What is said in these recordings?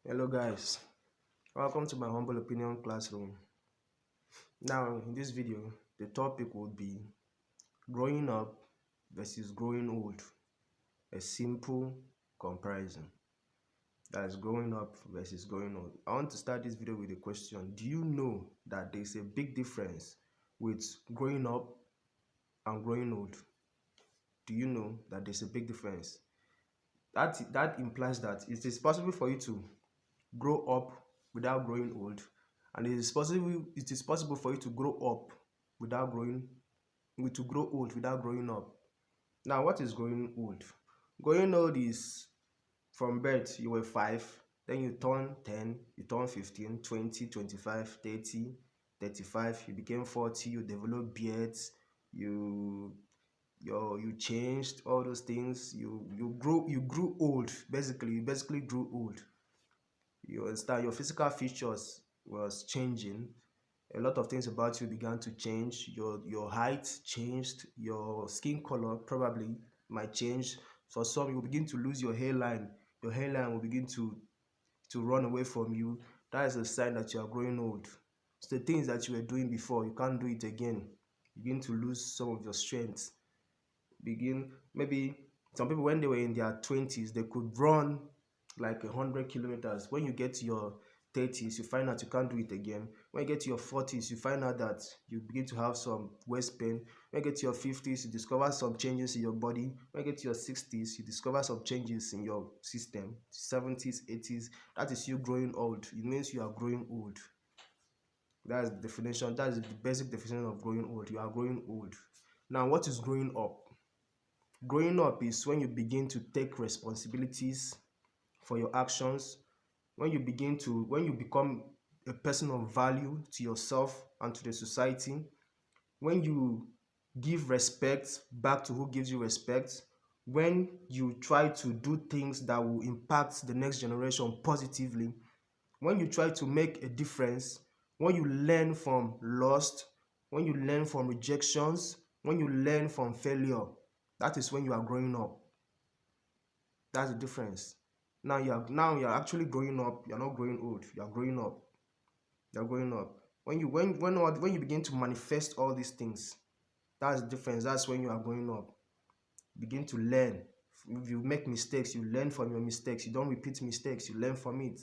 Hello guys, welcome to my humble opinion classroom. Now in this video, the topic would be growing up versus growing old, a simple comparison. That is growing up versus growing old. I want to start this video with a question. Do you know that there is a big difference with growing up and growing old? Do you know that there's a big difference? That implies that it is possible for you to grow up without growing old, and it is possible for you to grow up without growing to grow old without growing up. Now, what is growing old? Growing old is from birth you were 5, then you turn 10, you turn 15, 20, 25, 30, 35, you became 40, you develop beards, you changed all those things, you grew old. You basically grew old. You understand? Your physical features was changing. A lot of things about you began to change. Your height changed. Your skin color probably might change. For some, you will begin to lose your hairline. Your hairline will begin to run away from you. That is a sign that you are growing old. It's the things that you were doing before, you can't do it again. You begin to lose some of your strength. Maybe some people, when they were in their 20s, they could run like 100 kilometers. When you get to your 30s, you find out you can't do it again. When you get to your 40s, you find out that you begin to have some waist pain. When you get to your 50s, you discover some changes in your body. When you get to your 60s, you discover some changes in your system. 70s, 80s, that is you growing old. It means you are growing old. That's the definition. That is the basic definition of growing old. You are growing old. Now, what is growing up? Growing up is when you begin to take responsibilities for your actions, when you become a person of value to yourself and to the society, when you give respect back to who gives you respect, when you try to do things that will impact the next generation positively, when you try to make a difference, when you learn from loss, when you learn from rejections, when you learn from failure, that is when you are growing up. That's the difference. Now you're actually growing up. You're not growing old. You're growing up. You're growing up. When you begin to manifest all these things, that's the difference. That's when you are growing up. Begin to learn. If you make mistakes, you learn from your mistakes. You don't repeat mistakes. You learn from it.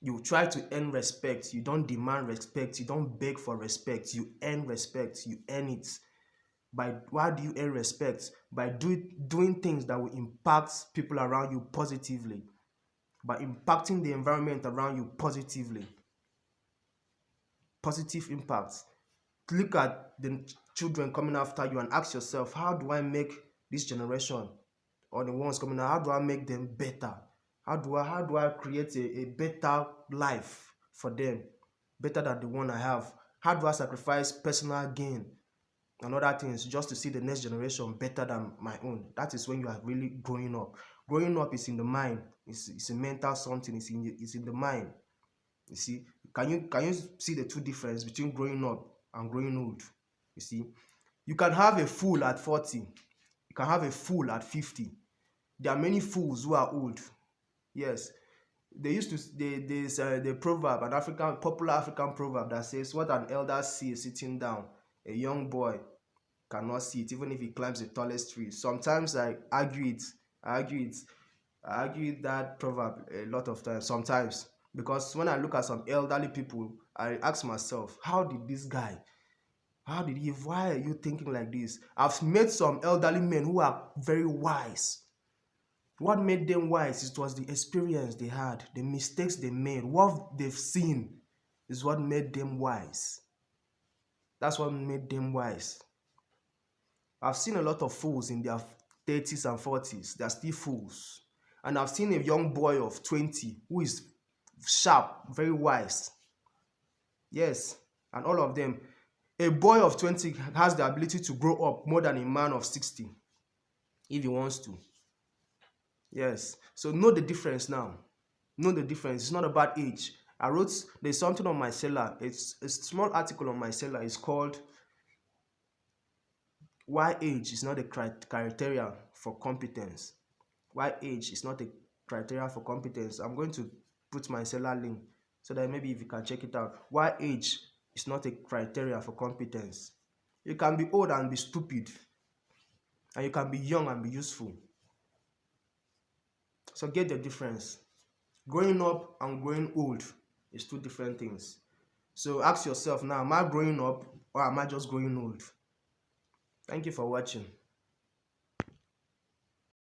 You try to earn respect. You don't demand respect. You don't beg for respect. You earn respect. You earn it. Why do you earn respect? By doing things that will impact people around you positively. By impacting the environment around you positively. Positive impacts. Look at the children coming after you and ask yourself, how do I make this generation or the ones coming out, how do I make them better? How do I create a better life for them, better than the one I have? How do I sacrifice personal gain and other things just to see the next generation better than my own? That is when you are really growing up. Growing up is in the mind. It's a mental something. It's in the mind. You see, can you see the two difference between growing up and growing old? You see, you can have a fool at 40. You can have a fool at 50. There are many fools who are old. Yes, they used to there's the proverb, an popular African proverb that says, "What an elder sees sitting down, a young boy cannot see it, even if he climbs the tallest tree." Sometimes I argue it. I argue it. I argue that proverb a lot of times. Sometimes, because when I look at some elderly people, I ask myself, how did this guy? Why are you thinking like this? I've met some elderly men who are very wise. What made them wise? It was the experience they had, the mistakes they made, what they've seen is what made them wise. That's what made them wise. I've seen a lot of fools in their 30s and 40s. They're still fools. And I've seen a young boy of 20 who is sharp, very wise. Yes, and all of them. A boy of 20 has the ability to grow up more than a man of 60 if he wants to. Yes, so know the difference now. Know the difference. It's not about age. There's something on my cellar. It's a small article on my cellar. It's called "Why Age is Not a Criteria for Competence." Why age is not a criteria for competence. I'm going to put my seller link so that maybe if you can check it out. Why age is not a criteria for competence. You can be old and be stupid, and you can be young and be useful. So get the difference. Growing up and growing old is two different things. So ask yourself now, am I growing up or am I just growing old? Thank you for watching.